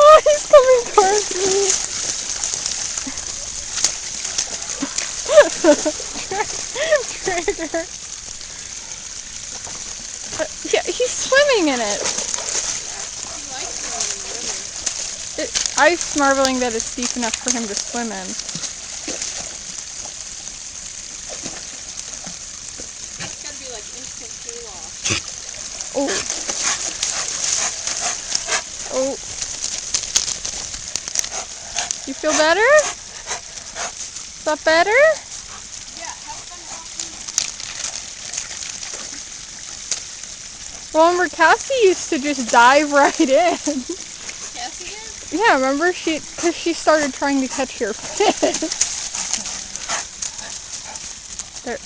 Oh, he's coming towards me. Trigger. Yeah, he's swimming in it. I was marveling that it's deep enough for him to swim in. It's gotta be like instant pee loss. Oh. Oh. You feel better? Is that better? Yeah, help them help me. Well, remember Cassie used to just dive right in. Cassie did? Yeah, remember because she started trying to catch your fish. There.